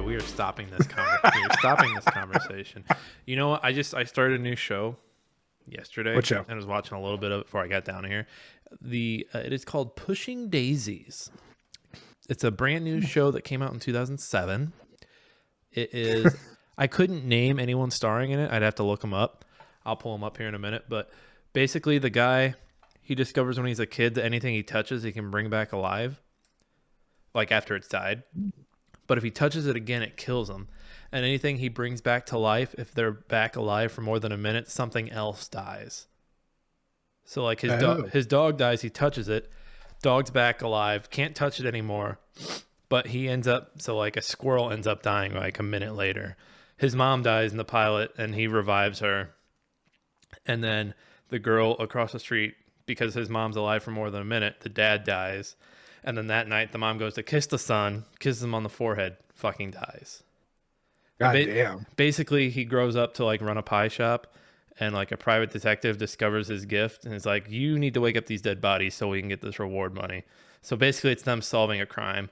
we are stopping this conversation. You know what? I started a new show yesterday. What show? And I was watching a little bit of it before I got down here. It is called Pushing Daisies. It's a brand new show that came out in 2007. It is. I couldn't name anyone starring in it. I'd have to look them up. I'll pull them up here in a minute. But basically, the guy, he discovers when he's a kid that anything he touches, he can bring back alive, like after it's died. But if he touches it again, it kills him. And anything he brings back to life, if they're back alive for more than a minute, something else dies. So like his dog dies, he touches it, dog's back alive, can't touch it anymore. But he ends up, so like a squirrel ends up dying like a minute later. His mom dies in the pilot and he revives her. And then the girl across the street, because his mom's alive for more than a minute, the dad dies. And then that night, the mom goes to kiss the son, kisses him on the forehead, fucking dies. God damn. Basically, he grows up to like run a pie shop, and like a private detective discovers his gift and is like, you need to wake up these dead bodies so we can get this reward money. So basically, it's them solving a crime.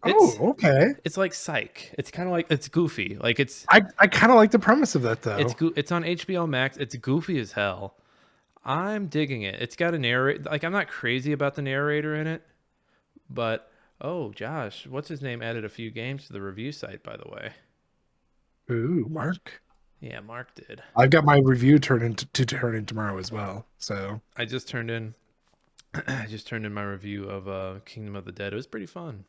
Okay. It's like Psych. It's kind of like, it's goofy. Like I kind of like the premise of that though. It's on HBO Max. It's goofy as hell. I'm digging it. It's got a narrator. Like, I'm not crazy about the narrator in it. But, Josh, what's his name added a few games to the review site, by the way. Ooh, Mark. Yeah, Mark did. I've got my review turn in tomorrow as well. So I just turned in my review of Kingdom of the Dead. It was pretty fun.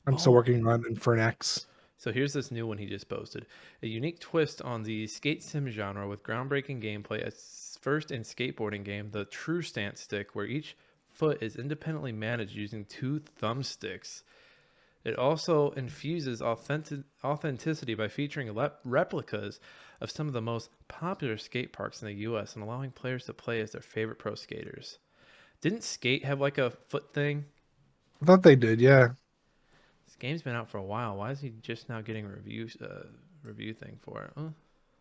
I'm still working on Infernax. So here's this new one he just posted. A unique twist on the skate sim genre with groundbreaking gameplay. As first in skateboarding game, the True Stance stick, where each foot is independently managed using 2 thumbsticks. It also infuses authenticity by featuring replicas of some of the most popular skate parks in the U.S. and allowing players to play as their favorite pro skaters. Didn't Skate have like a foot thing? I thought they did, yeah. This game's been out for a while. Why is he just now getting a review thing for it? Huh?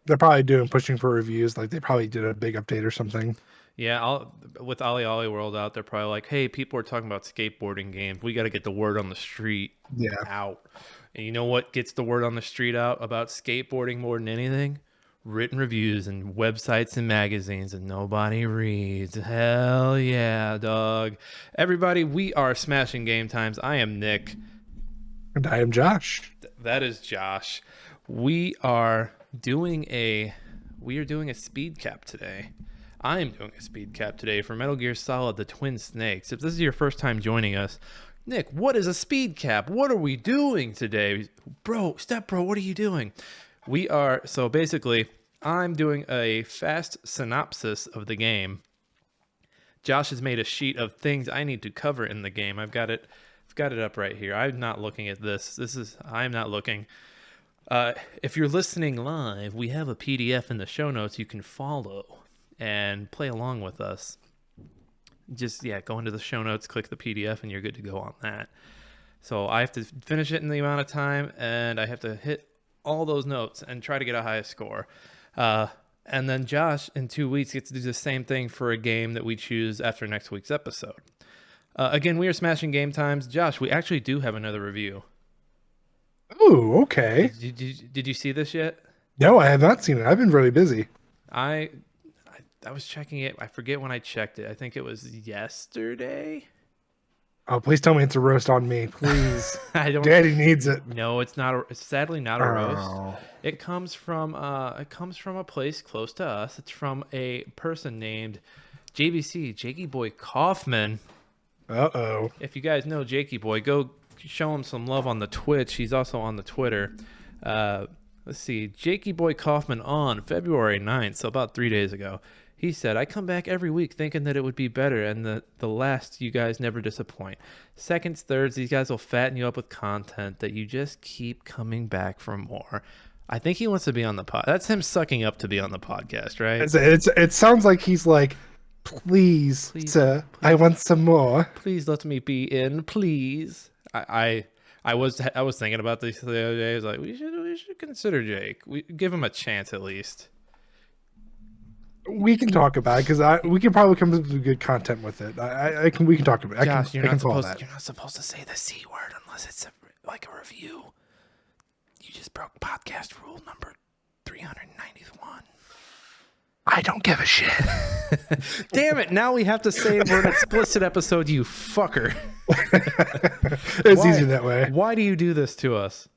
They're probably pushing for reviews. Like they probably did a big update or something. Yeah, with Ollie Ollie World out, they're probably like, hey, people are talking about skateboarding games. We got to get the word on the street out. And you know what gets the word on the street out about skateboarding more than anything? Written reviews and websites and magazines, and nobody reads. Hell yeah, dog. Everybody, we are Smashing Game Times. I am Nick. And I am Josh. That is Josh. We are doing a Speedcap today. I am doing a Speedcap today for Metal Gear Solid: The Twin Snakes. If this is your first time joining us, Nick, what is a Speedcap? What are we doing today? Bro, what are you doing? So basically, I'm doing a fast synopsis of the game. Josh has made a sheet of things I need to cover in the game. I've got it up right here. I'm not looking at this. I'm not looking. If you're listening live, we have a PDF in the show notes you can follow and play along with us. Just, go into the show notes, click the PDF, and you're good to go on that. So I have to finish it in the amount of time, and I have to hit all those notes and try to get a high score. And then Josh, in 2 weeks, gets to do the same thing for a game that we choose after next week's episode. Again, we are Smashing Game Times. Josh, we actually do have another review. Oh, okay. Did you see this yet? No, I have not seen it. I've been really busy. I was checking it. I forget when I checked it. I think it was yesterday. Oh, please tell me it's a roast on me, please. Daddy needs it. No, it's not. It's sadly not a roast. It comes from a place close to us. It's from a person named JBC, Jakey Boy Kaufman. Uh-oh. If you guys know Jakey Boy, go show him some love on the Twitch. He's also on the Twitter. Let's see. Jakey Boy Kaufman on February 9th, so about 3 days ago. He said, I come back every week thinking that it would be better, and the last, you guys never disappoint. Seconds, thirds, these guys will fatten you up with content that you just keep coming back for more. I think he wants to be on the pod. That's him sucking up to be on the podcast, right? It sounds like he's like, please, sir, I want some more. Please let me be in, please. I was thinking about this the other day. I was like, we should consider Jake. We give him a chance at least. We can talk about it because we can probably come up with good content with it. We can talk about it. Josh, you're not supposed to say the C word unless it's like a review. You just broke podcast rule number 391. I don't give a shit. Damn it! Now we have to say we're an explicit episode. You fucker. It's easier that way. Why do you do this to us?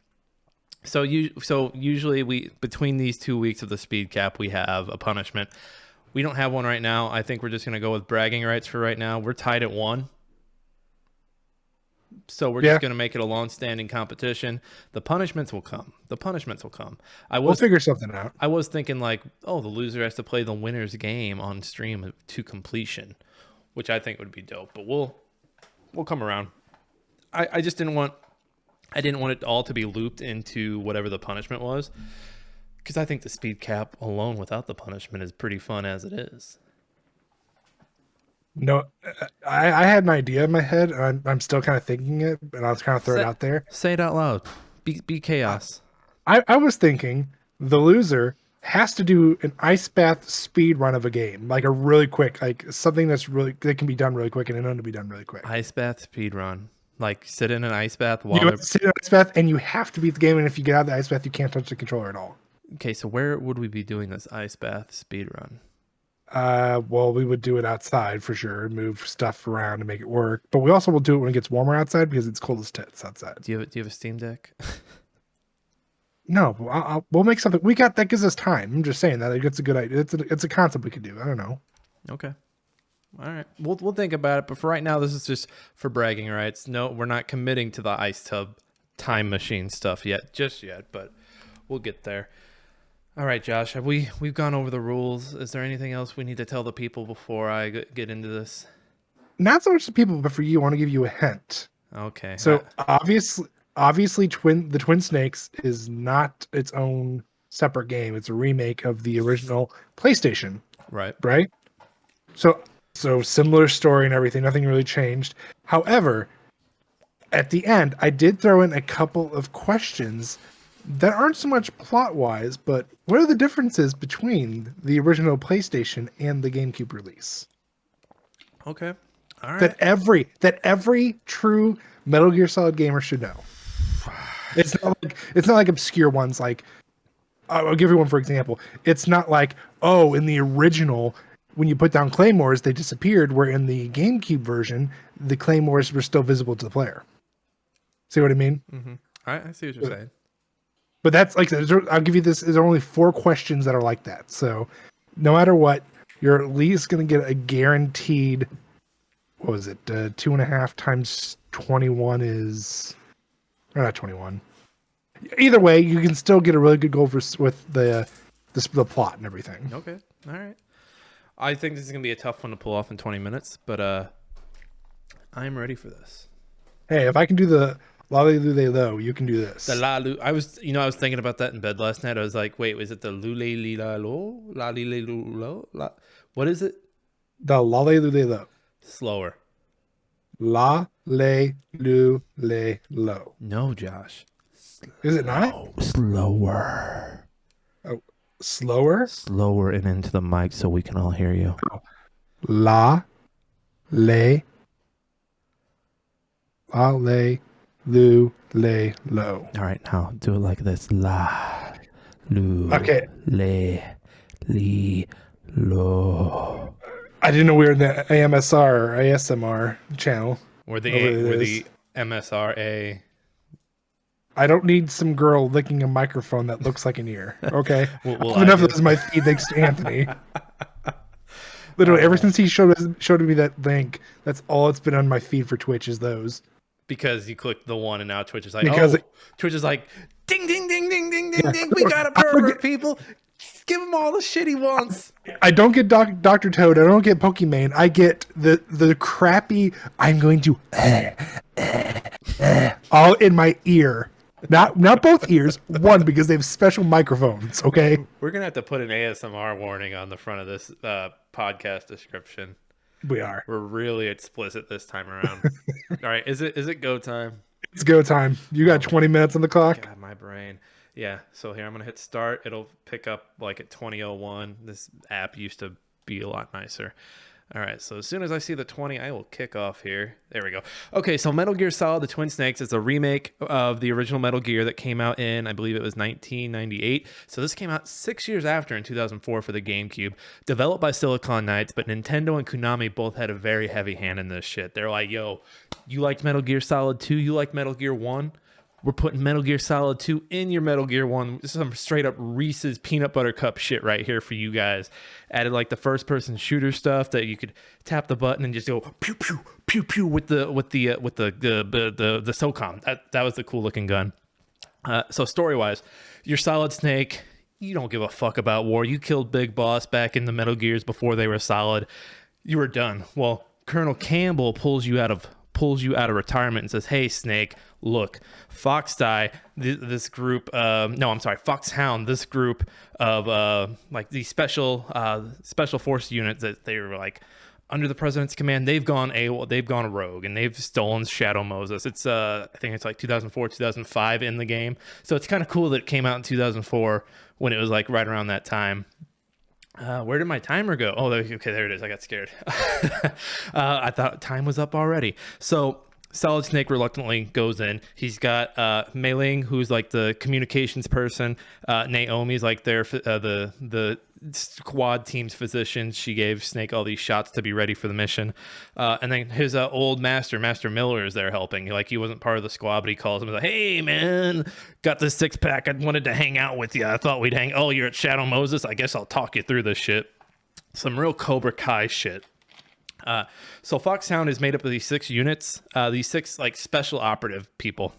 So usually we between these 2 weeks of the speed cap we have a punishment. We don't have one right now. I think we're just gonna go with bragging rights for right now. We're tied at 1. So we're just going to make it a long-standing competition. The punishments will come. We'll figure something out. I was thinking like, oh, the loser has to play the winner's game on stream to completion, which I think would be dope. But we'll come around. I just didn't want it all to be looped into whatever the punishment was, because I think the speed cap alone without the punishment is pretty fun as it is. No, I had an idea in my head, and I'm still kind of thinking it, and I was kind of throw it out there. Say it out loud. Be chaos. I was thinking the loser has to do an ice bath speed run of a game, like a really quick, like something that can be done really quick and it to be done really quick. Ice bath speed run, like sit in an ice bath while you sit in an ice bath, and you have to beat the game. And if you get out of the ice bath, you can't touch the controller at all. Okay, so where would we be doing this ice bath speed run? Well, we would do it outside for sure, move stuff around to make it work. But we also will do it when it gets warmer outside because it's cold as tits outside. Do you have a Steam Deck? No, we'll make something. That gives us time. I'm just saying that it's a good idea. It's a concept we could do. I don't know. Okay. All right. We'll think about it. But for right now, this is just for bragging rights. No, we're not committing to the ice tub time machine stuff just yet. But we'll get there. All right, Josh, we've gone over the rules. Is there anything else we need to tell the people before I get into this? Not so much the people, but for you, I want to give you a hint. Okay. So obviously, the Twin Snakes is not its own separate game. It's a remake of the original PlayStation. Right. Right? So similar story and everything. Nothing really changed. However, at the end, I did throw in a couple of questions that aren't so much plot-wise, but what are the differences between the original PlayStation and the GameCube release? Okay. All right. That every true Metal Gear Solid gamer should know. It's not like obscure ones like I'll give you one for example. It's not like, oh, in the original when you put down claymores they disappeared, where in the GameCube version the claymores were still visible to the player. See what I mean? Mm-hmm. I see what you're saying. But that's like, I'll give you this. There's only 4 questions that are like that. So no matter what, you're at least going to get a guaranteed, what was it? 2.5 times 21 is, or not 21. Either way, you can still get a really good goal with the plot and everything. Okay. All right. I think this is going to be a tough one to pull off in 20 minutes, but I'm ready for this. Hey, if I can do the la-li-lu-le-lo, you can do this. The la-lu. I was thinking about that in bed last night. I was like, wait, was it the lu-le-li-la-lo? La-li-le-lu-lo? What is it? The la-li-lu-le-lo. Slower. La-le-lu-le-lo. No, Josh. Is it not? Slower. Oh, slower? Slower and into the mic so we can all hear you. La-le-lu-le-lo. All right, now do it like this. La, lu, okay. Le, li, lo. I didn't know we were in the AMSR or ASMR channel. Or the MSRA. I don't need some girl licking a microphone that looks like an ear. Okay, enough of this in my feed. Thanks to Anthony. Literally, ever since he showed me that link, that's all it's been on my feed for Twitch is those. Because you clicked the one and now Twitch is like, Twitch is like, ding, ding, ding, ding, ding, ding, ding. We got a pervert, people. Give him all the shit he wants. I don't get Dr. Toad. I don't get Pokimane. I get the crappy, I'm going to all in my ear. Not both ears, one, because they have special microphones, okay? We're going to have to put an ASMR warning on the front of this podcast description. We are. We're really explicit this time around. All right, is it go time? It's go time. You got 20 minutes on the clock? God, my brain. Yeah, so here I'm going to hit start. It'll pick up like at 20:01. This app used to be a lot nicer. All right, so as soon as I see the 20, I will kick off here. There we go. Okay, so Metal Gear Solid: The Twin Snakes is a remake of the original Metal Gear that came out in, I believe it was 1998. So this came out 6 years after, in 2004, for the GameCube. Developed by Silicon Knights, but Nintendo and Konami both had a very heavy hand in this shit. They're like, yo, you liked Metal Gear Solid 2? You like Metal Gear 1? We're putting Metal Gear Solid 2 in your Metal Gear 1. This is some straight up Reese's peanut butter cup shit right here for you guys. Added like the first person shooter stuff that you could tap the button and just go pew pew pew pew with the SOCOM. That was the cool looking gun. So story wise, you're Solid Snake. You don't give a fuck about war. You killed Big Boss back in the Metal Gears before they were Solid. You were done. Well, Colonel Campbell pulls you out of retirement and says, hey, Snake, look, Foxhound, this group of like these special force units that they were like under the president's command, they've gone rogue, and they've stolen Shadow Moses. It's I think it's like 2004, 2005 in the game. So it's kind of cool that it came out in 2004 when it was like right around that time. Where did my timer go? Oh, okay, there it is. I got scared. I thought time was up already. So Solid Snake reluctantly goes in. He's got Mei Ling, who's like the communications person. Naomi's like the squad team's physician. She gave Snake all these shots to be ready for the mission. And then his old master Miller, is there helping. Like, he wasn't part of the squad, but he calls him and like, hey, man, got this 6-pack. I wanted to hang out with you. I thought we'd hang. Oh, you're at Shadow Moses? I guess I'll talk you through this shit. Some real Cobra Kai shit. So Foxhound is made up of these 6 units, these 6 like special operative people.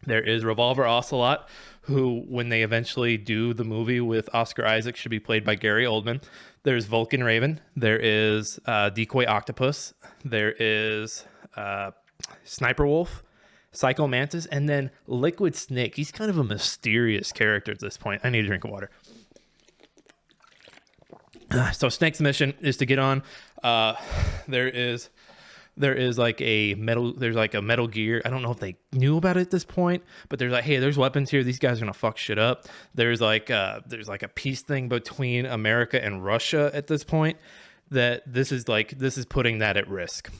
There is Revolver Ocelot, who, when they eventually do the movie with Oscar Isaac, should be played by Gary Oldman. There's Vulcan Raven. There is Decoy Octopus. There is Sniper Wolf, Psycho Mantis, and then Liquid Snake. He's kind of a mysterious character at this point. I need a drink of water. So Snake's mission is to get on. There is like a Metal Gear. I don't know if they knew about it at this point, but there's like, hey, there's weapons here. These guys are gonna fuck shit up. There's like a peace thing between America and Russia at this point. That this is putting that at risk.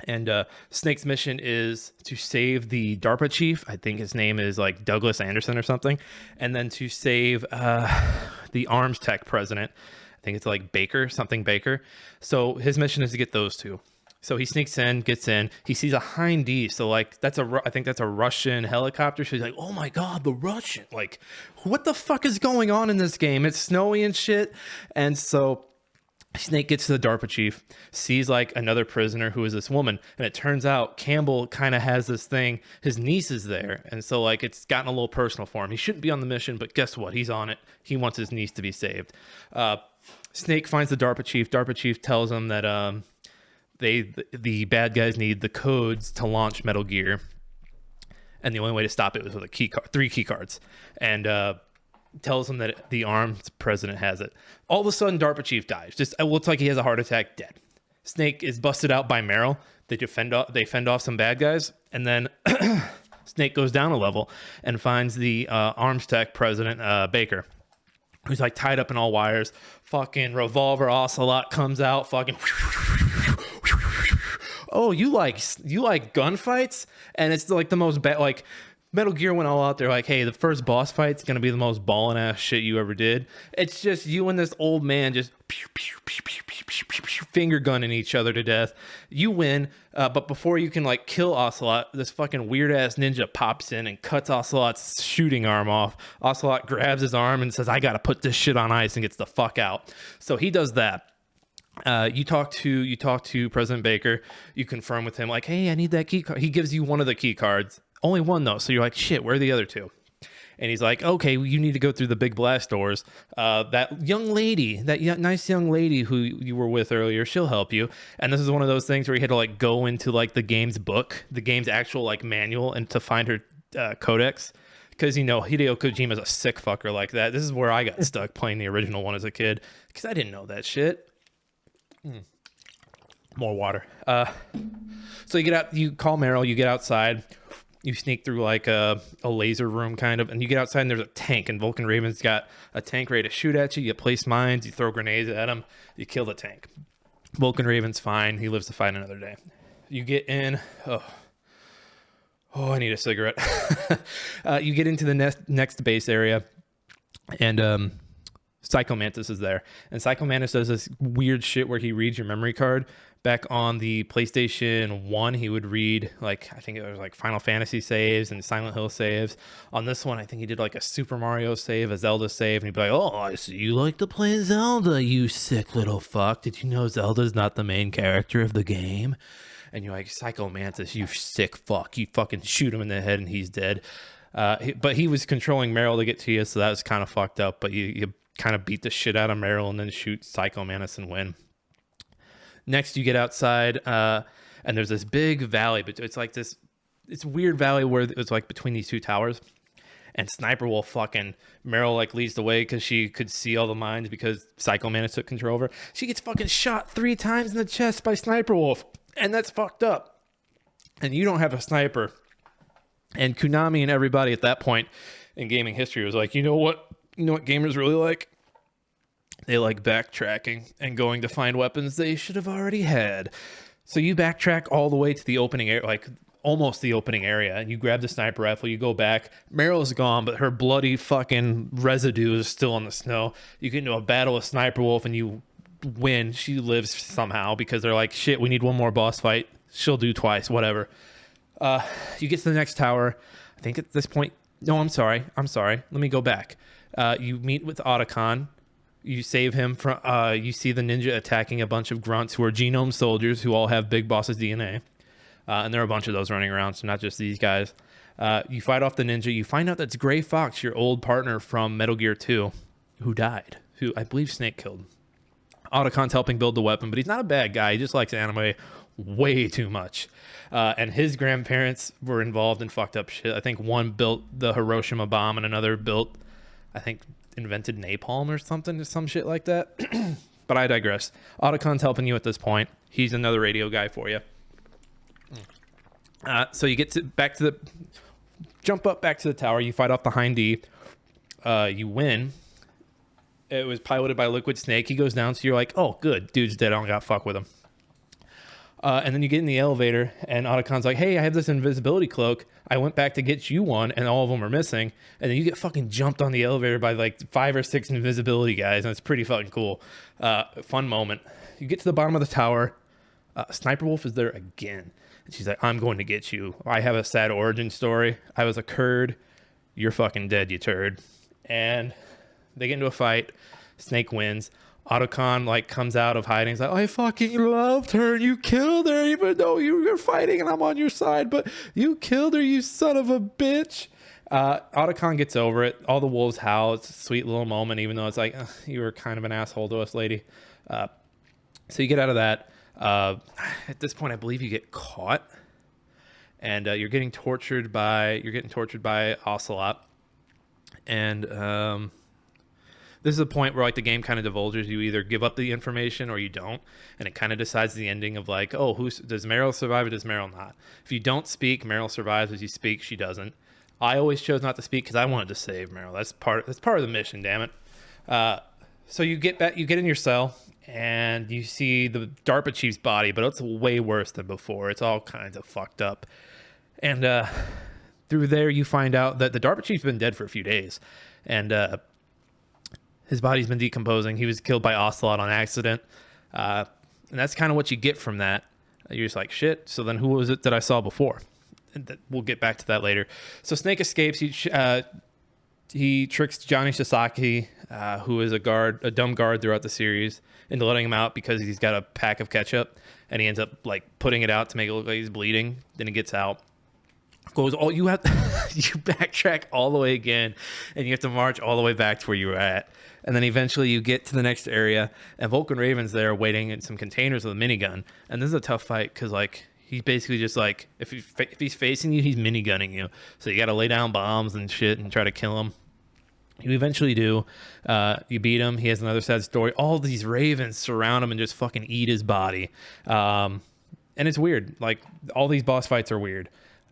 And Snake's mission is to save the DARPA chief. I think his name is like Douglas Anderson or something, and then to save the arms tech president. I think it's like Baker. So his mission is to get those two. So he sneaks in, gets in. He sees a Hind D. So like I think that's a Russian helicopter. So he's like, oh my god, the Russian! Like, what the fuck is going on in this game? It's snowy and shit. And so Snake gets to the DARPA chief, sees like another prisoner who is this woman, and it turns out Campbell kind of has this thing. His niece is there, and so like it's gotten a little personal for him. He shouldn't be on the mission, but guess what? He's on it. He wants his niece to be saved. Snake finds the DARPA chief. DARPA chief tells him that the bad guys need the codes to launch Metal Gear, and the only way to stop it was with a 3 key cards, and tells him that the armed president has it. All of a sudden, DARPA chief dies. Just it looks like he has a heart attack, dead. Snake is busted out by Meryl. They fend off some bad guys, and then Snake goes down a level and finds the arms tech president, Baker, who's like tied up in all wires. Fucking Revolver Ocelot comes out, fucking. Oh, you like gunfights? And it's like the most like Metal Gear went all out there like, hey, the first boss fight's gonna be the most ballin' ass shit you ever did. It's just you and this old man just finger gunning each other to death. You win, but before you can like kill Ocelot, this fucking weird ass ninja pops in and cuts Ocelot's shooting arm off. Ocelot grabs his arm and says, I gotta put this shit on ice, and gets the fuck out. So he does that. You talk to President Baker. You confirm with him like, hey, I need that key card. He gives you one of the key cards. Only one though, so you're like, shit, where are the other 2? And he's like, okay, well, you need to go through the big blast doors. That nice young lady who you were with earlier, she'll help you. And this is one of those things where you had to like go into like the game's book, the game's actual like manual, and to find her codex. Because, you know, Hideo Kojima's a sick fucker like that. This is where I got stuck playing the original one as a kid, because I didn't know that shit. More water. So you get out, you call Meryl, you get outside. You sneak through like a laser room kind of, and you get outside and there's a tank, and Vulcan Raven's got a tank ready to shoot at you. You place mines, you throw grenades at him, you kill the tank. Vulcan Raven's fine. He lives to fight another day. You get in. Oh, I need a cigarette. You get into the next base area, and Psycho Mantis is there. And Psycho Mantis does this weird shit where he reads your memory card. Back on the PlayStation 1, he would read, like, I think it was like Final Fantasy saves and Silent Hill saves. On this one, I think he did like a Super Mario save, a Zelda save, and he'd be like, oh, I see you like to play Zelda, you sick little fuck. Did you know Zelda's not the main character of the game? And you're like, Psycho Mantis, you sick fuck. You fucking shoot him in the head and he's dead. But he was controlling Meryl to get to you, so that was kind of fucked up. But you kind of beat the shit out of Meryl and then shoot Psycho Mantis and win. Next, you get outside, and there's this big valley, but it's like this, it's weird valley where it's like between these two towers. And Sniper Wolf fucking Meryl like leads the way because she could see all the mines because Psycho Mantis took control of her. She gets fucking shot 3 times in the chest by Sniper Wolf, and that's fucked up. And you don't have a sniper. And Konami and everybody at that point in gaming history was like, you know what gamers really like? They like backtracking and going to find weapons they should have already had. So you backtrack all the way to the opening area, like almost the opening area, and you grab the sniper rifle, you go back. Meryl's gone, but her bloody fucking residue is still on the snow. You get into a battle with Sniper Wolf and you win. She lives somehow because they're like, shit, we need one more boss fight. She'll do twice, whatever. You get to the next tower. I think at this point, no, I'm sorry. Let me go back. You meet with Otacon. You save him from, you see the ninja attacking a bunch of grunts who are genome soldiers who all have Big Boss's DNA. And there are a bunch of those running around, so not just these guys. You fight off the ninja. You find out that's Gray Fox, your old partner from Metal Gear 2, who died, who I believe Snake killed. Otacon's helping build the weapon, but he's not a bad guy. He just likes anime way too much. And his grandparents were involved in fucked up shit. I think one built the Hiroshima bomb and another built, I think, invented napalm or something, some shit like that. But I digress. Otacon's helping you at this point. He's another radio guy for you. So you get jump up back to the tower. You fight off the Hind D. You win. It was piloted by Liquid Snake. He goes down, so you're like, oh, good. Dude's dead. I don't got to fuck with him. And then you get in the elevator, and Otacon's like, hey, I have this invisibility cloak. I went back to get you one, and all of them are missing. And then you get fucking jumped on the elevator by like 5 or 6 invisibility guys, and it's pretty fucking cool. Fun moment. You get to the bottom of the tower. Sniper Wolf is there again. And she's like, I'm going to get you. I have a sad origin story. I was a Kurd. You're fucking dead, you turd. And they get into a fight. Snake wins. Otacon like comes out of hiding. He's like, I fucking loved her. You killed her, even though you were fighting and I'm on your side. But you killed her, you son of a bitch. Otacon gets over it. All the wolves howl. It's a sweet little moment, even though it's like, you were kind of an asshole to us, lady. So you get out of that. At this point, I believe you get caught, and you're getting tortured by Ocelot. And this is a point where like the game kind of divulges. You either give up the information or you don't, and it kind of decides the ending of like, oh, does Meryl survive or does Meryl not? If you don't speak, Meryl survives. If you speak, she doesn't. I always chose not to speak because I wanted to save Meryl. That's part of the mission. Damn it. So you get back, you get in your cell, and you see the DARPA chief's body, but it's way worse than before. It's all kinds of fucked up. And through there, you find out that the DARPA chief's been dead for a few days, and his body's been decomposing. He was killed by Ocelot on accident. And that's kind of what you get from that. You're just like, shit, so then who was it that I saw before? And we'll get back to that later. So Snake escapes. He tricks Johnny Sasaki, who is a dumb guard throughout the series, into letting him out because he's got a pack of ketchup. And he ends up like putting it out to make it look like he's bleeding. Then he gets out. You backtrack all the way again, and you have to march all the way back to where you were at. And then eventually you get to the next area, and Vulcan Raven's there waiting in some containers with a minigun. And this is a tough fight because like he's basically just like, if he's facing you, he's minigunning you. So you got to lay down bombs and shit and try to kill him. You eventually do. You beat him. He has another sad story. All these ravens surround him and just fucking eat his body. And it's weird. Like all these boss fights are weird.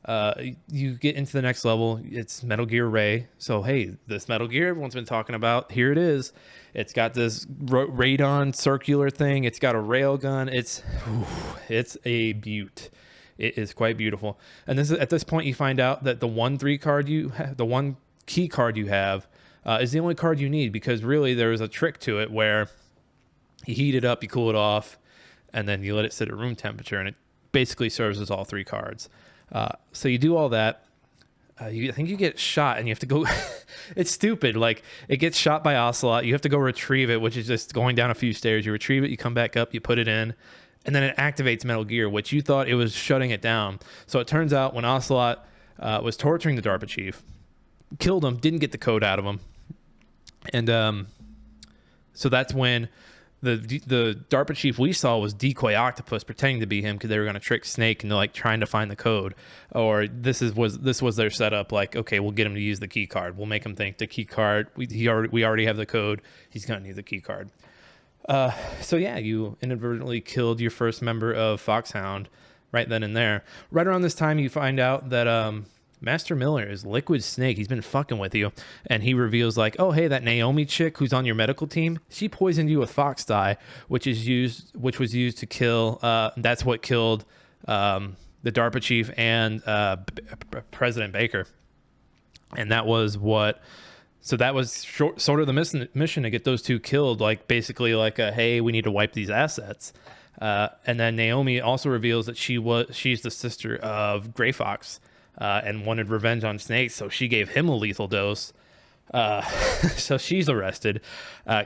You get into the next level. It's Metal Gear Ray. So hey, this Metal Gear everyone's been talking about. Here it is. It's got this radon circular thing. It's got a rail gun. It's a beaut. It is quite beautiful. And at this point you find out that the one key card you have is the only card you need, because really there is a trick to it where you heat it up, you cool it off, and then you let it sit at room temperature, and it basically serves as all 3 cards. So you do all that. I think you get shot, and you have to go. It's stupid. Like, it gets shot by Ocelot. You have to go retrieve it, which is just going down a few stairs. You retrieve it, you come back up, you put it in, and then it activates Metal Gear, which you thought it was shutting it down. So it turns out when Ocelot was torturing the DARPA chief, killed him, didn't get the code out of him, and so that's when the DARPA chief we saw was Decoy Octopus pretending to be him, because they were going to trick Snake into like trying to find the code, or this was their setup. Like, okay, we'll get him to use the key card. We'll make him think the key card. We already have the code. He's going to need the key card. So yeah, you inadvertently killed your first member of Foxhound right then and there. Right around this time, you find out that Master Miller is Liquid Snake. He's been fucking with you, and he reveals like, oh hey, that Naomi chick who's on your medical team, she poisoned you with fox dye, which was used to kill. That's what killed the DARPA chief and President Baker, and that was what. So that was sort of the mission to get those 2 killed. Like basically like hey, we need to wipe these assets. And then Naomi also reveals that she's the sister of Gray Fox. And wanted revenge on Snake, so she gave him a lethal dose. So she's arrested.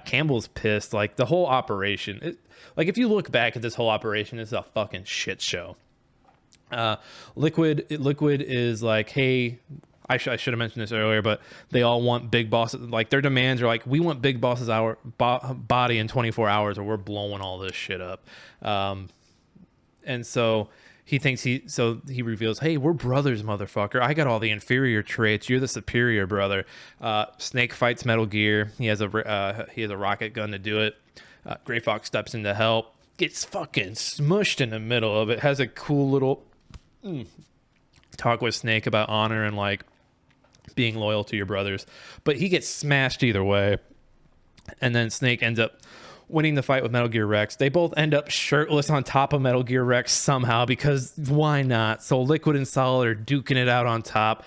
Campbell's pissed. Like, the whole operation, like, if you look back at this whole operation, it's a fucking shit show. Liquid is like, hey, I should have mentioned this earlier, but they all want Big Boss's, like, their demands are like, we want Big Boss's body in 24 hours, or we're blowing all this shit up. And so he reveals, hey, we're brothers, motherfucker. I got all the inferior traits. You're the superior brother. Snake fights Metal Gear. He has a rocket gun to do it. Gray Fox steps in to help. Gets fucking smushed in the middle of it. Has a cool little talk with Snake about honor and like being loyal to your brothers. But he gets smashed either way. And then Snake ends up winning the fight with Metal Gear Rex. They both end up shirtless on top of Metal Gear Rex somehow, because why not? So Liquid and Solid are duking it out on top.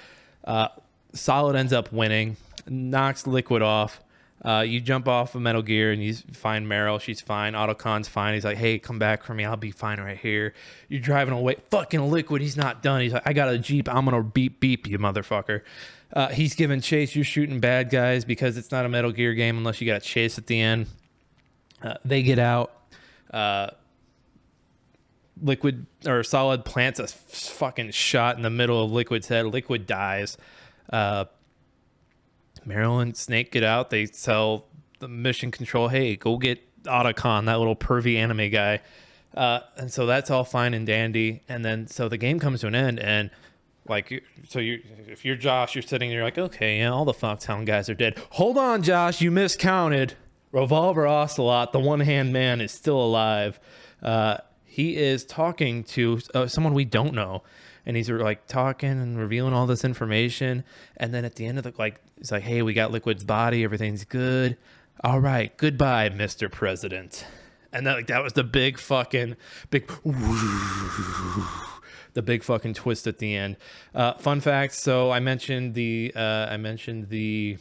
Solid ends up winning, knocks Liquid off. You jump off of Metal Gear and you find Meryl. She's fine. Autocon's fine. He's like, hey, come back for me. I'll be fine right here. You're driving away. Fucking Liquid, he's not done. He's like, I got a Jeep. I'm going to beep you, motherfucker. He's giving chase. You're shooting bad guys, because it's not a Metal Gear game unless you got to chase at the end. They get out. Liquid or Solid plants a fucking shot in the middle of Liquid's head. Liquid dies. Meryl and Snake get out. They tell the mission control, hey, go get Otacon, that little pervy anime guy. And so that's all fine and dandy. And then so the game comes to an end, and like, so if you're Josh, you're sitting there like, okay, yeah, all the Foxhound guys are dead. Hold on, Josh, you miscounted. Revolver Ocelot, the one-hand man, is still alive. He is talking to someone we don't know, and he's like talking and revealing all this information. And then at the end of he's like, "Hey, we got Liquid's body. Everything's good. All right, goodbye, Mr. President." And that was the big fucking twist at the end. Fun fact: so I mentioned the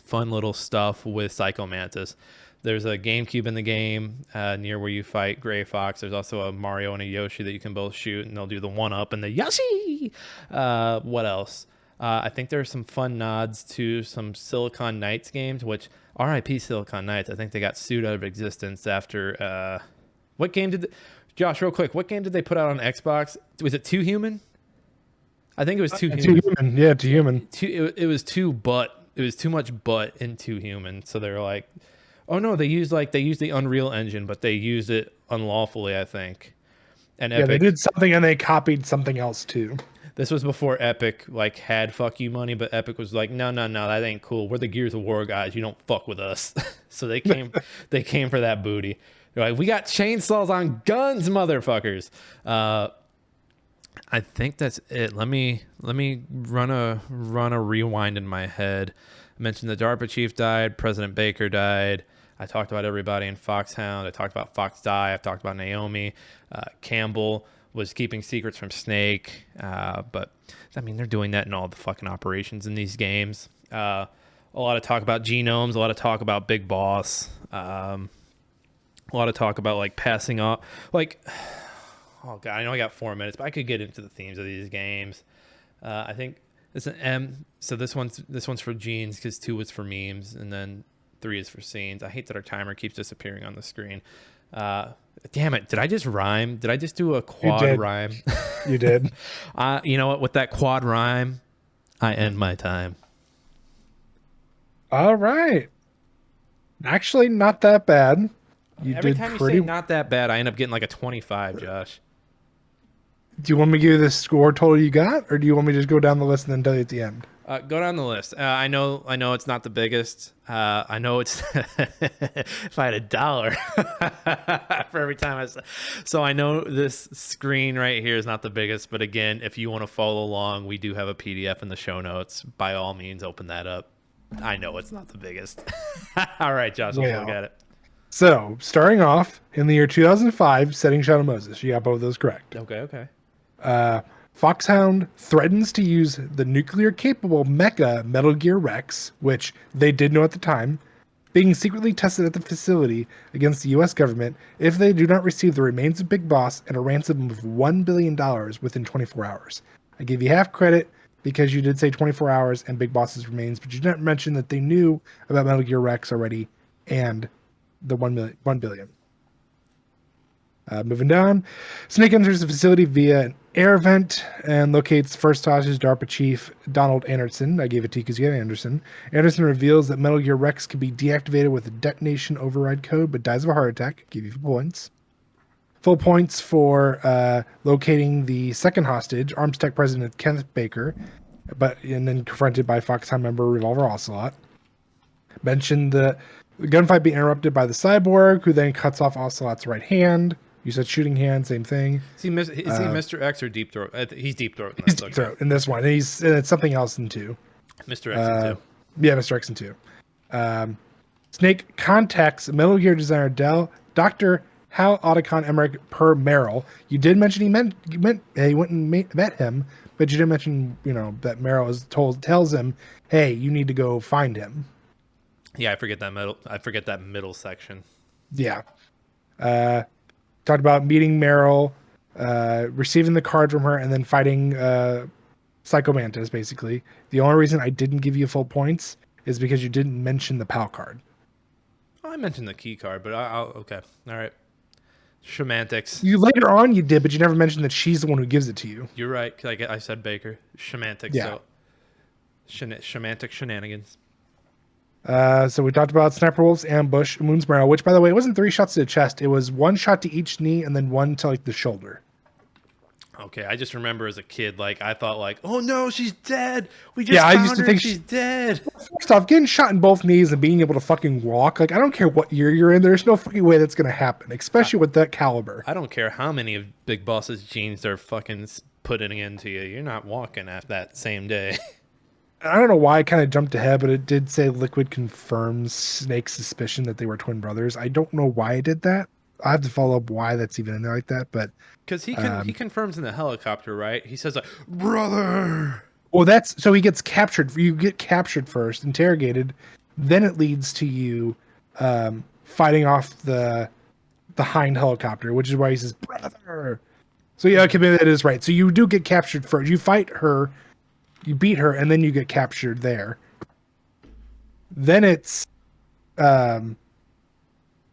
fun little stuff with Psycho Mantis. There's a GameCube in the game near where you fight Gray Fox. There's also a Mario and a Yoshi that you can both shoot, and they'll do the one-up and the Yoshi! What else? I think there's some fun nods to some Silicon Knights games, which RIP Silicon Knights. I think they got sued out of existence after... what game did... Josh, real quick, what game did they put out on Xbox? Was it Too Human? I think it was Too Human. Too Human, yeah, Too Human. It was it was too much butt in Too Human, so they're like, oh no, they used the Unreal Engine, but they used it unlawfully, I think. And Epic, they did something and they copied something else too. This was before Epic had fuck you money, but Epic was like, no, that ain't cool. We're the Gears of War guys. You don't fuck with us. So they came for that booty. They're like, we got chainsaws on guns, motherfuckers. I think that's it. Let me run a rewind in my head. I mentioned the DARPA chief died, President Baker died. I talked about everybody in Foxhound. I talked about Fox Die. I've talked about Naomi. Campbell was keeping secrets from Snake. But I mean, they're doing that in all the fucking operations in these games. A lot of talk about genomes. A lot of talk about Big Boss. A lot of talk about like passing off, like. Oh god, I know I got 4 minutes, but I could get into the themes of these games. I think it's an M. So this one's for genes because 2 was for memes, and then 3 is for scenes. I hate that our timer keeps disappearing on the screen. Damn it! Did I just rhyme? Did I just do a You quad did. rhyme? You did. You know what? With that quad rhyme, I end my time. All right. Actually, not that bad. You Every did time you say pretty. not that bad, I end up getting like a 25, Josh. Do you want me to give you the score total you got, or do you want me to just go down the list and then tell you at the end? Go down the list. I know it's not the biggest. I know it's if I had $1 for every time so I know this screen right here is not the biggest, but again, if you want to follow along, we do have a PDF in the show notes. By all means, open that up. I know it's not the biggest. All right, Josh, let's look Well, at it. so starting off in the year 2005, setting Shadow Moses. You got both of those correct. Okay. Foxhound threatens to use the nuclear-capable mecha Metal Gear Rex, which they did know at the time, being secretly tested at the facility against the U.S. government if they do not receive the remains of Big Boss and a ransom of $1 billion within 24 hours. I give you half credit because you did say 24 hours and Big Boss's remains, but you didn't mention that they knew about Metal Gear Rex already and the 1 billion. Moving down, Snake enters the facility via an air vent and locates First Hostage DARPA chief Donald Anderson. I gave it to you because you had Anderson. Anderson reveals that Metal Gear Rex can be deactivated with a detonation override code, but dies of a heart attack. Give you 4 points. Full points for locating the second hostage, Arms Tech President Kenneth Baker, and then confronted by Foxhound member Revolver Ocelot. Mentioned the gunfight being interrupted by the cyborg, who then cuts off Ocelot's right hand. You said shooting hand, same thing. Is he Mr. X or Deep Throat? He's Deep Throat. He's Deep Throat in this one. And it's something else in 2. Mr. X in 2. Yeah, Mr. X in 2. Snake contacts Metal Gear designer Dr. Hal Otacon Emmerich per Merrill. You did mention he went and met him, but you didn't mention that Merrill tells him, hey, you need to go find him. Yeah, I forget that middle section. Yeah. Talked about meeting Meryl, receiving the card from her, and then fighting Psycho Mantis, basically. The only reason I didn't give you full points is because you didn't mention the PAL card. Oh, I mentioned the key card, but I'll okay. All right. Semantics. You later on you did, but you never mentioned that she's the one who gives it to you. You're right. I said Baker. Semantics. Yeah. So, semantic shenanigans. So we talked about Sniper Wolf's ambush, Moon's Marrow, which, by the way, it wasn't 3 shots to the chest. It was 1 shot to each knee and then 1 to the shoulder. Okay, I just remember as a kid, I thought, oh no, she's dead. We just found I used to her think she's dead. First off, getting shot in both knees and being able to fucking walk, I don't care what year you're in, there's no fucking way that's gonna happen, especially with that caliber. I don't care how many of Big Boss's genes they're fucking putting into you. You're not walking after that same day. I don't know why I kind of jumped ahead, but it did say Liquid confirms Snake's suspicion that they were twin brothers. I don't know why I did that. I have to follow up why that's even in there like that, but because he confirms in the helicopter, right? He says, brother. Well, that's so he gets captured. You get captured first, interrogated, then it leads to you fighting off the hind helicopter, which is why he says brother. So yeah, okay, maybe that is right. So you do get captured first. You fight her, you beat her, and then you get captured there. Then it's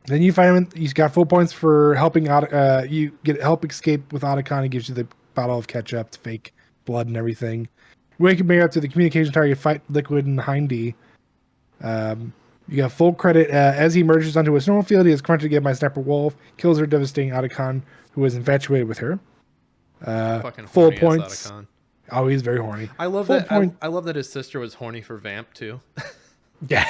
then you find him. He's got full points for helping out. You get help escape with Otacon. He gives you the bottle of ketchup, to fake blood and everything. When you can make out to the communication tower, you fight Liquid and Hindy. You got full credit as he emerges onto a snowfield. He is confronted again by Sniper Wolf, kills her, devastating Otacon, who is infatuated with her. Fucking full horny points. Otacon. Oh, he's very horny. I love full that. Point. I love that his sister was horny for Vamp too. Yeah.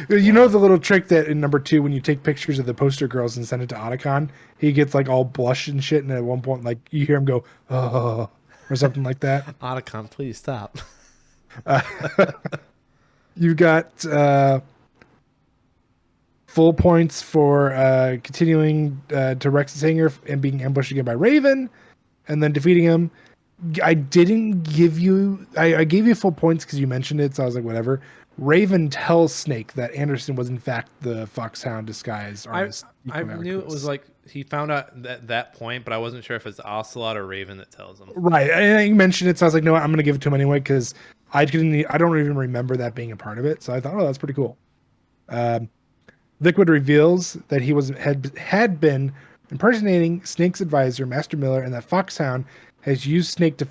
You know the little trick that in number 2, when you take pictures of the poster girls and send it to Otacon, he gets like all blush and shit, and at one point, like you hear him go, "Oh," or something like that. Otacon, please stop. Uh, you got full points for continuing to Rex's hangar and being ambushed again by Raven, and then defeating him. I didn't give you. I gave you full points because you mentioned it, so I was like, whatever. Raven tells Snake that Anderson was in fact the Foxhound disguise artist. I knew it was like he found out at that point, but I wasn't sure if it's Ocelot or Raven that tells him. Right. And you mentioned it, so I was like, no, I'm going to give it to him anyway because I don't even remember that being a part of it. So I thought, oh, that's pretty cool. Liquid reveals that he had been impersonating Snake's advisor, Master Miller, and that Foxhound has used Snake to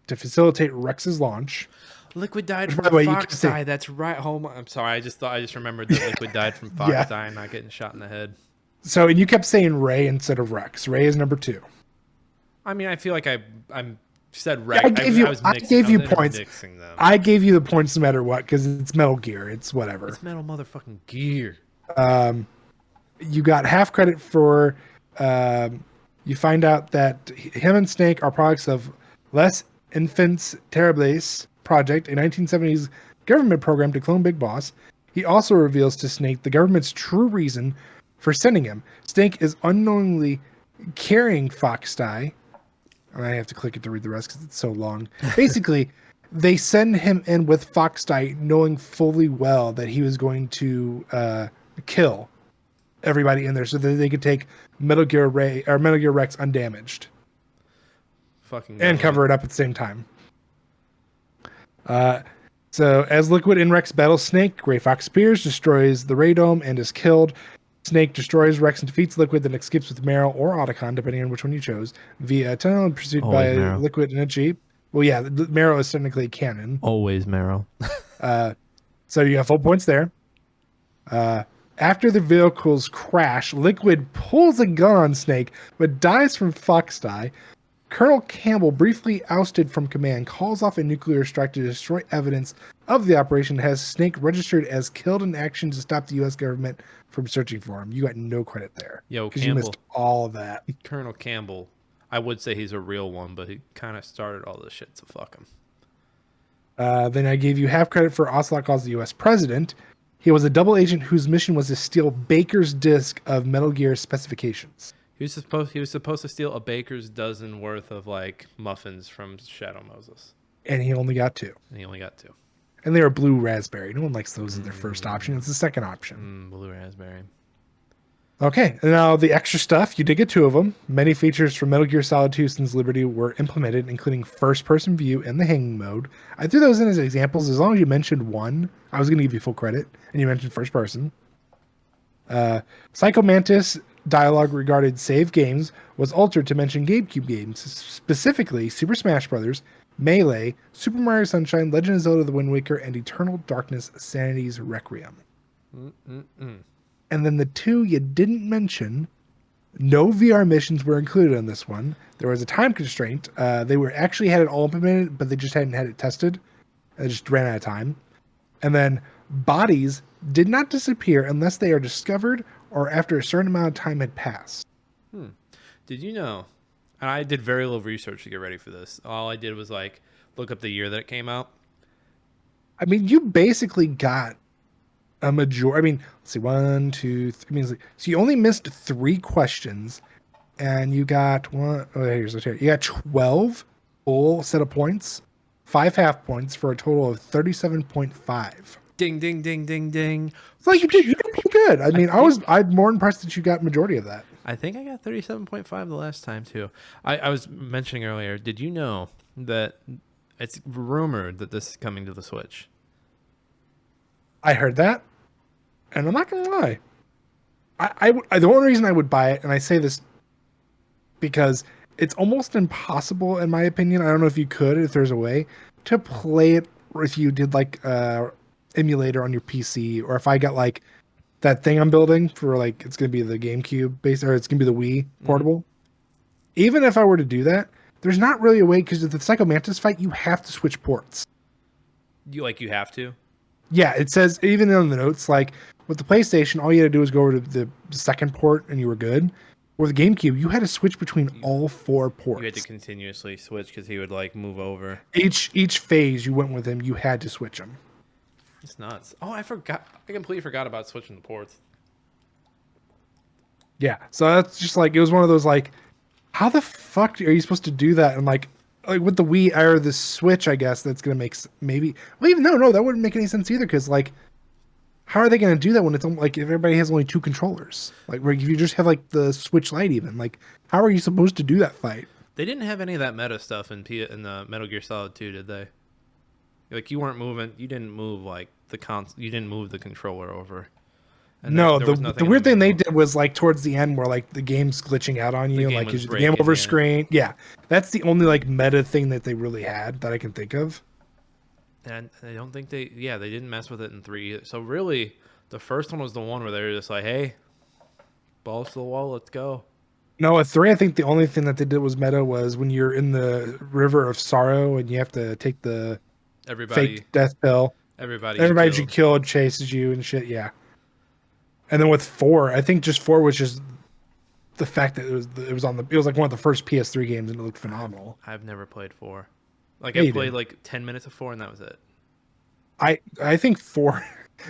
facilitate Rex's launch. Liquid died from the Fox Die. That's right. Hold on. I'm sorry. I just remembered that Liquid died from Fox Die and not getting shot in the head. So, and you kept saying Ray instead of Rex. Ray is number 2. I mean, I feel like I said Rex. I gave you points. I gave you the points no matter what because it's Metal Gear. It's whatever. It's Metal motherfucking Gear. You got half credit for. You find out that him and Snake are products of Les Enfants Terribles project, a 1970s government program to clone Big Boss. He also reveals to Snake the government's true reason for sending him. Snake is unknowingly carrying Fox Die. I have to click it to read the rest because it's so long. Basically, they send him in with Fox Die knowing fully well that he was going to kill everybody in there so that they could take Metal Gear Rex undamaged. And cover it up at the same time. So as Liquid and Rex battle Snake, Gray Fox spears, destroys the Ray Dome, and is killed. Snake destroys Rex and defeats Liquid, then escapes with Meryl or Otacon, depending on which one you chose, via a tunnel and pursued by Meryl. Liquid in a Jeep. Well, yeah, Meryl is technically canon. Always Meryl. So you have full points there. After the vehicles crash, Liquid pulls a gun on Snake, but dies from Fox Die. Colonel Campbell, briefly ousted from command, calls off a nuclear strike to destroy evidence of the operation, has Snake registered as killed in action to stop the U.S. government from searching for him. You got no credit there. Because you missed all of that. Colonel Campbell, I would say he's a real one, but he kind of started all this shit, so fuck him. Then I gave you half credit for Ocelot calls the U.S. president. He was a double agent whose mission was to steal Baker's disc of Metal Gear specifications. He was supposed to steal a baker's dozen worth of like muffins from Shadow Moses. And he only got 2. And they were blue raspberry. No one likes those as their first option. It's the second option. Blue raspberry. Okay, and now the extra stuff. You did get 2 of them. Many features from Metal Gear Solid 2 Sins of Liberty were implemented, including first-person view and the hanging mode. I threw those in as examples. As long as you mentioned one, I was going to give you full credit. And you mentioned first person. Psycho Mantis dialogue regarding save games was altered to mention GameCube games, specifically Super Smash Bros., Melee, Super Mario Sunshine, Legend of Zelda: The Wind Waker, and Eternal Darkness: Sanity's Requiem. And then the 2 you didn't mention, no VR missions were included on this one. There was a time constraint. They were actually had it all implemented, but they just hadn't had it tested. It just ran out of time. And then bodies did not disappear unless they are discovered or after a certain amount of time had passed. Did you know? And I did very little research to get ready for this. All I did was like look up the year that it came out. I mean, you basically got a majority. I mean, let's see, 1, 2, 3. I mean, so you only missed 3 questions, and you got one. Oh, here's the You got 12 full set of points, 5 half points for a total of 37.5. Ding, ding, ding, ding, ding. So you did pretty good. I mean, I'm more impressed that you got majority of that. I think I got 37.5 the last time too. I was mentioning earlier, did you know that it's rumored that this is coming to the Switch? I heard that, and I'm not gonna lie. The only reason I would buy it, and I say this because it's almost impossible, in my opinion. I don't know if you could, if there's a way to play it, or if you did like emulator on your PC, or if I got like that thing I'm building for like it's gonna be the GameCube base, or it's gonna be the Wii portable. Even if I were to do that, there's not really a way because of the Psycho Mantis fight, you have to switch ports. You have to? Yeah, it says even in the notes, like with the PlayStation, all you had to do was go over to the second port and you were good. With the GameCube, you had to switch between You, all four you had to ports. continuously switch because he would like move over. Each phase you went with him, you had to switch them. It's nuts. Oh, I forgot. I completely forgot about switching the ports. Yeah, so that's just like it was one of those like, how the fuck are you supposed to do that? And like with the Wii or the Switch, I guess that's gonna make maybe. Well, even no, that wouldn't make any sense either. Because like, how are they gonna do that when it's like if everybody has only two controllers? Like, if you just have like the Switch Lite, even like, how are you supposed to do that fight? They didn't have any of that meta stuff in the Metal Gear Solid 2, did they? Like you weren't moving. You didn't move like the You didn't move the controller over, and No, there the was nothing the in the weird thing they manual. did was like towards the end where like the game's glitching out on The you, game like was is the game breaking. over Yeah, screen. Yeah, that's the only like meta thing that they really had that I can think of. and I don't think they. Yeah, they didn't mess with it in 3. So really, the first one was the one where they were just like, "Hey, balls to the wall, let's go." No, at three, I think the only thing that they did was meta was when you're in the river of sorrow and you have to take the fake Everybody, death pill. everybody you Everybody you killed. killed chases you and shit. Yeah, and then with four, I think just four was just the fact that it was like one of the first PS3 games and it looked phenomenal. I've never played 4. Like Yeah, I you played did. like 10 minutes of 4, and that was it. I think four,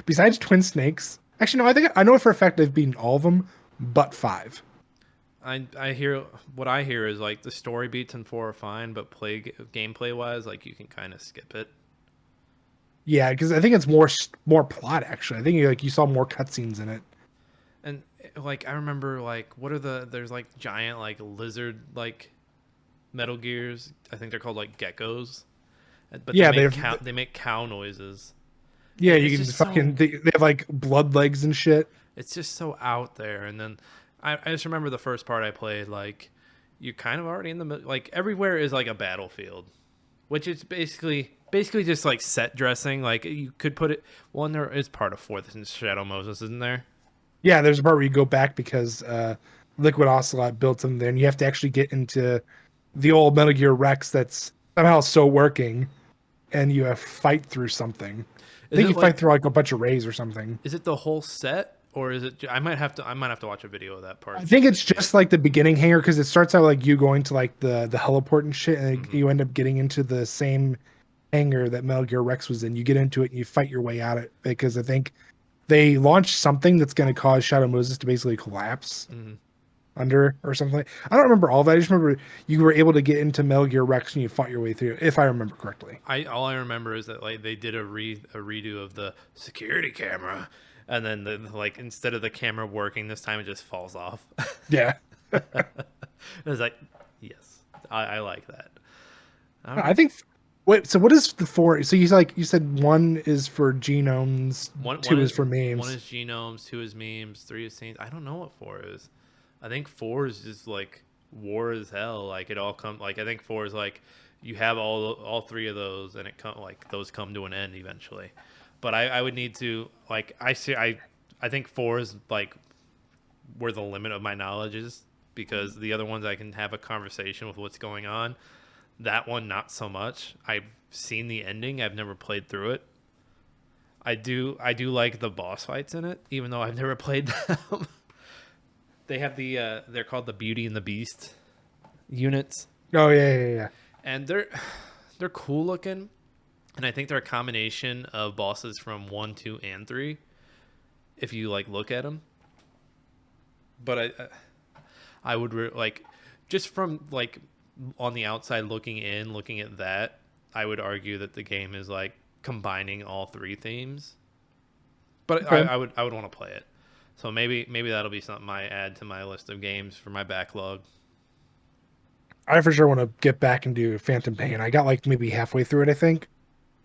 besides Twin Snakes. Actually, no, I think I know for a fact I've beaten all of them, but five. I hear what I hear is like the story beats in 4 are fine, but gameplay wise, like you can kind of skip it. Yeah, because I think it's more plot actually. I think you saw more cutscenes in it. And like I remember like what are there's like giant like lizard like Metal Gears. I think they're called like geckos, but Yeah, they make cow noises, yeah, and you can fucking they have like blood legs and shit. it's just so out there. And then I just remember the first part I played, like you're kind of already in the like everywhere is like a battlefield, which is basically just like set dressing. Like you could put it one there is part of Fourth and Shadow Moses, isn't there? Yeah, there's a part where you go back because Liquid Ocelot built them there, and you have to actually get into the old Metal Gear Rex that's somehow still working, and you have fight through something. I Is think it you fight like through like a bunch of rays or something. is it the whole set, or is it? I might have to watch a video of that part I think to it's see it. just like the beginning hangar because it starts out like you going to like the heliport and shit, and Hmm. you end up getting into the same hangar that Metal Gear Rex was in. You get into it and you fight your way out it because I think they launched something that's going to cause Shadow Moses to basically collapse Hmm. under or something. I don't remember all of that. I just remember you were able to get into Metal Gear Rex and you fought your way through, if I remember correctly. I all I remember is that like they did a redo of the security camera, and then like instead of the camera working this time, it just falls off. Yeah. It was like, yes, I like that. All I right. think. Wait, so what is the four? So you said one is for genomes, two is for One memes. is genomes, 2 is memes, 3 is scenes. I don't know what 4 is. I think 4 is just like war as hell. Like it all come like I think 4 is like you have all 3 of those, and it come like those come to an end eventually. But I would need to like I think 4 is like where the limit of my knowledge is, because the other ones I can have a conversation with what's going on. That one not so much. I've seen the ending. I've never played through it. I do like the boss fights in it, even though I've never played them. They have they're called the Beauty and the Beast units, Oh yeah. and they're cool looking, and I think they're a combination of bosses from 1, 2, and 3 if you like look at them. But I would like just from like on the outside looking in, looking at that, I would argue that the game is like combining all 3 themes. But Okay. I would want to play it. So maybe that'll be something I add to my list of games for my backlog. I for sure want to get back and do Phantom Pain. I got like maybe halfway through it, I think.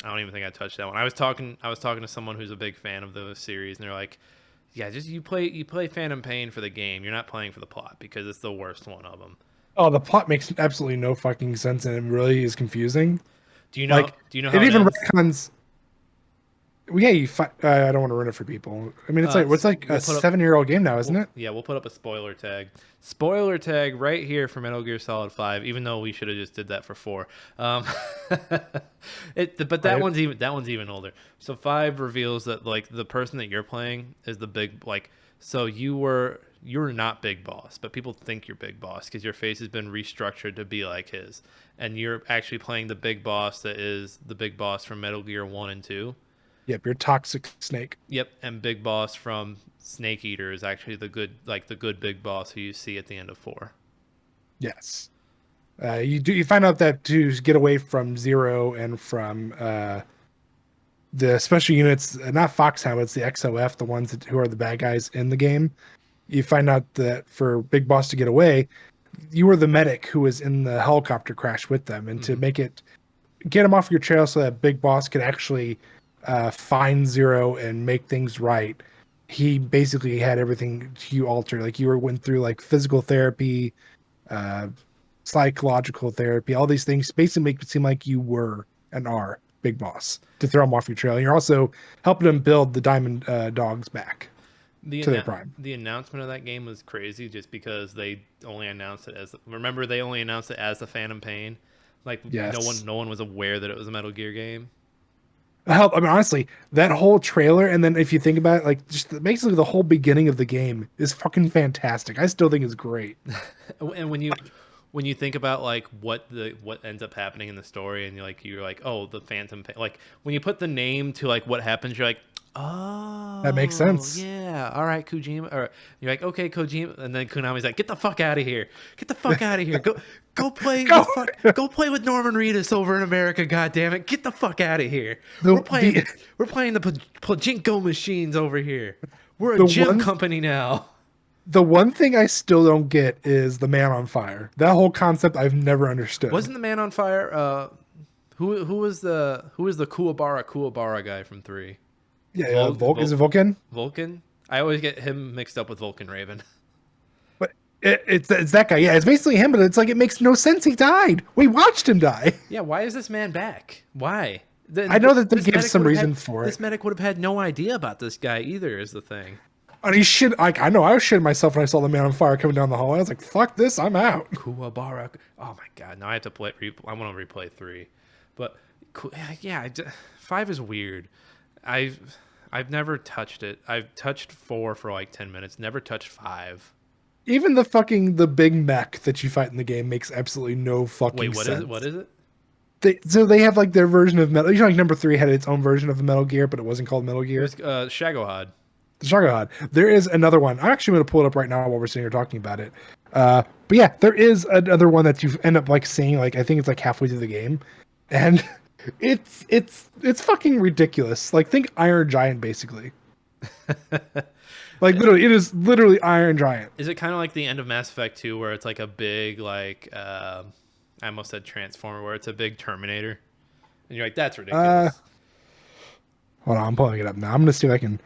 I don't even think I touched that one. I was talking to someone who's a big fan of the series, and they're like, "Yeah, just you play Phantom Pain for the game. You're not playing for the plot because it's the worst one of them." Oh, the plot makes absolutely no fucking sense and it really is confusing. Do Like you know it how it even ends? retcons. Well, yeah, I don't want to ruin it for people. I mean, it's like a We'll put up 7-year-old game now, isn't it? yeah, we'll put up a spoiler tag. Spoiler tag right here for Metal Gear Solid 5, even though we should have just did that for 4. But Right. that one's even older. So 5 reveals that like the person that you're playing is the big like so you're not Big Boss, but people think you're Big Boss because your face has been restructured to be like his, and you're actually playing the Big Boss that is the Big Boss from Metal Gear 1 and 2. Yep, you're Toxic Snake. Yep, and Big Boss from Snake Eater is actually the good Big Boss who you see at the end of 4. Yes. You find out that to get away from Zero and from the special units, not Foxhound, it's the XOF, the ones who are the bad guys in the game. You find out that for Big Boss to get away, you were the medic who was in the helicopter crash with them, and to get him off your trail so that Big Boss could actually find Zero and make things right. He basically had everything you altered. Like went through like physical therapy, uh, psychological therapy, all these things basically make it seem like you were and are Big Boss to throw him off your trail. And you're also helping him build the Diamond Dogs back to their prime. The announcement of that game was crazy just because they only announced it as they only announced it as the Phantom Pain. Like Yes. no one was aware that it was a Metal Gear game. Help. I mean, honestly, that whole trailer, and then if you think about it, like just basically the whole beginning of the game is fucking fantastic. I still think it's great. And when you think about like what ends up happening in the story, and you're like, oh, the Phantom Pain. Like when you put the name to like what happens, you're like, That makes oh sense. yeah, all right, Kojima. Or you're like, okay, Kojima, and then Konami's like, get the fuck out of here, get the fuck out of here, Go. go play with Norman Reedus over in America. God damn it, get the fuck out of here. The, the, We're playing the pachinko machines over here. We're a the gym one company now. the one thing I still don't get is the man on fire. That whole concept I've never understood. Wasn't the man on fire? Who was the Kuwabara guy from 3? Yeah, is it Vulcan? Vulcan. I always get him mixed up with Vulcan Raven. But it's that guy. Yeah, it's basically him, but it's like it makes no sense. He died. We watched him die. Yeah, why is this man back? Why? I know that they This gave medic some would have reason had- for This it. medic would have had no idea about this guy either. Is the thing. And he should like I know I was shitting myself when I saw the man on fire coming down the hallway. I was like, "Fuck this, I'm out." Kuwabara. Oh my god! Now I have to play. I want to replay 3, but yeah, 5 is weird. I've never touched it. I've touched 4 for like 10 minutes. Never touched 5. Even the big mech that you fight in the game makes absolutely no fucking Wait, what sense. is it? What is it? They have like their version of Metal. You know, like number 3 had its own version of the Metal Gear, but it wasn't called Metal Gear. It's Shagohod. The Shagahad. There is another one. I'm actually going to pull it up right now while we're sitting here talking about it. But yeah, there is another one that you end up like seeing. Like I think it's like halfway through the game, and it's fucking ridiculous. Like think Iron Giant basically. Like literally, it is literally Iron Giant. Is it kind of like the end of Mass Effect 2 where it's like a big like I almost said Transformer where it's a big Terminator, and you're like that's ridiculous. Hold on, I'm pulling it up now. I'm gonna see if I can.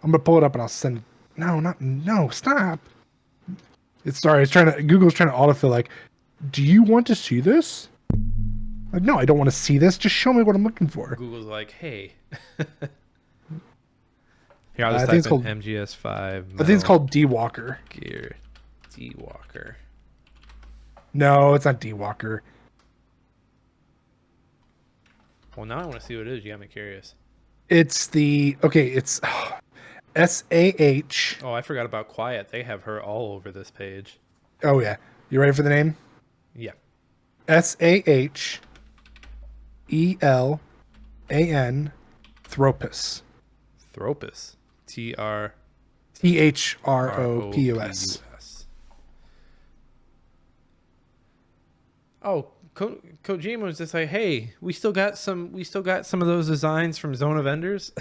I'm gonna pull it up and I'll send. No, stop. It's sorry. It's trying to. Google's trying to autofill. Like, do you want to see this? Like, no, I don't want to see this. Just show me what I'm looking for. Google's like, hey. Here, I'll just I think type it's in called- MGS5. I think it's called D Walker. Gear D Walker. No, it's not D Walker. Well, now I want to see what it is. You got me curious. It's the okay. It's SAH. Oh, I forgot about Quiet. They have her all over this page. Oh yeah, you ready for the name? Yeah. SAHELAN Thropus. Thropus. TROPUS. THROPUS. Oh, Kojima was just like, "Hey, we still got some of those designs from Zone of Enders."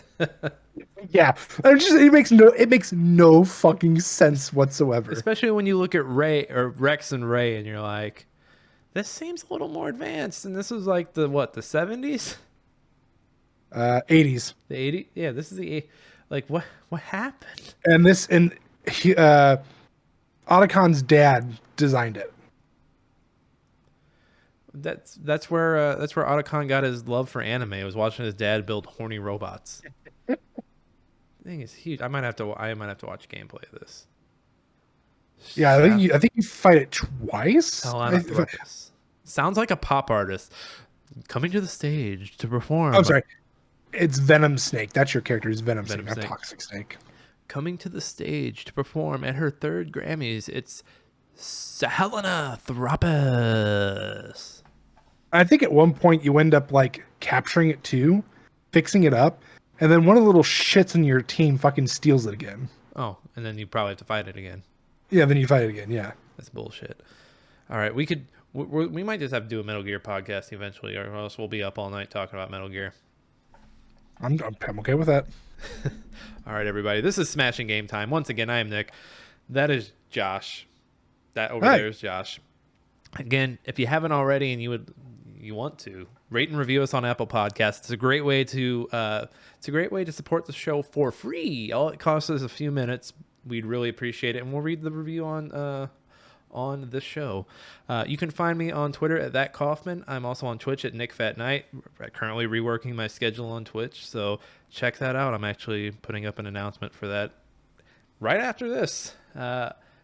Yeah, it makes no fucking sense whatsoever. Especially when you look at Ray or Rex and Ray, and you're like, "This seems a little more advanced." And this was like the 70s, 80s, the 80s. Yeah, this is the like what happened? and Otacon's dad designed it. That's where Otacon got his love for anime. He was watching his dad build horny robots. thing is huge. I might have to watch gameplay of this. Yeah, I think you fight it twice. Sounds like a pop artist coming to the stage to perform. I'm sorry. It's Venom Snake. That's your character. Is Venom Snake, not Snake. Toxic Snake. Coming to the stage to perform at her 3rd Grammys, it's Helena Thropis. I think at one point you end up like capturing it too, fixing it up, and then one of the little shits in your team fucking steals it again. Oh, and then you probably have to fight it again. Yeah, then you fight it again. Yeah, that's bullshit. All right, we might just have to do a Metal Gear podcast eventually, or else we'll be up all night talking about Metal Gear. I'm okay with that. All right, everybody. This is Smashing Game Time. Once again, I am Nick. That is Josh. That over there is Josh. Again, if you haven't already and you want to rate and review us on Apple Podcasts, it's a great way to support the show for free. All it costs is a few minutes. We'd really appreciate it, and we'll read the review on this show. You can find me on Twitter at @ThatKaufman. I'm also on Twitch at NickFatKnight. Currently reworking my schedule on Twitch, so check that out. I'm actually putting up an announcement for that right after this.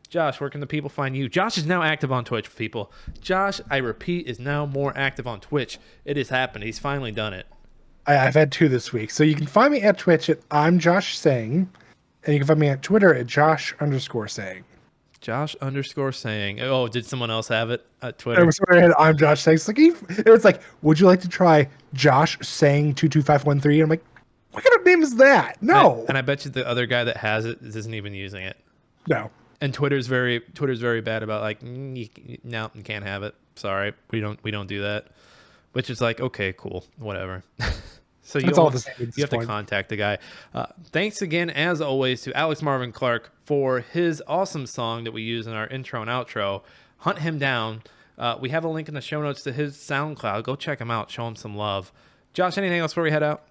Josh, where can the people find you? Josh is now active on Twitch, people. Josh, I repeat, is now more active on Twitch. It has happened. He's finally done it. I've had 2 this week. So you can find me at Twitch at I'm Josh Saying, and you can find me at Twitter at Josh_Saying. Josh_Saying. Oh, did someone else have it at Twitter? I'm Josh Saying. It's like, would you like to try Josh Saying 22513? And I'm like, what kind of name is that? No. And I bet you the other guy that has it isn't even using it. No. And Twitter's very bad about like, you can't have it. Sorry, we don't do that. Which is like, okay, cool, whatever. So you have to contact the guy. Thanks again, as always, to Alex Marvin Clark for his awesome song that we use in our intro and outro. Hunt him down. We have a link in the show notes to his SoundCloud. Go check him out. Show him some love. Josh, anything else before we head out?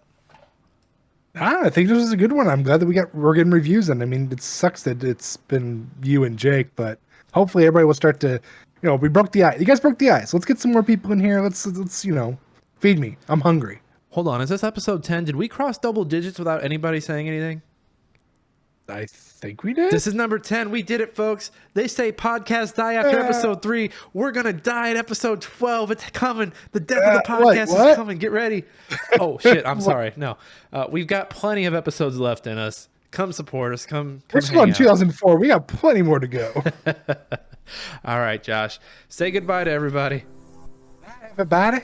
I think this is a good one. I'm glad that we're getting reviews, and I mean, it sucks that it's been you and Jake, but hopefully everybody will start to, we broke the ice. You guys broke the ice. Let's get some more people in here. Let's feed me. I'm hungry. Hold on, is this episode 10? Did we cross double digits without anybody saying anything? I think we did. This is number 10. We did it, folks. They say podcasts die after episode 3. We're going to die at episode 12. It's coming. The death of the podcast is coming. Get ready. Oh, shit. I'm sorry. No. We've got plenty of episodes left in us. Come support us. We're still in 2004. We got plenty more to go. All right, Josh. Say goodbye to everybody. Bye, everybody.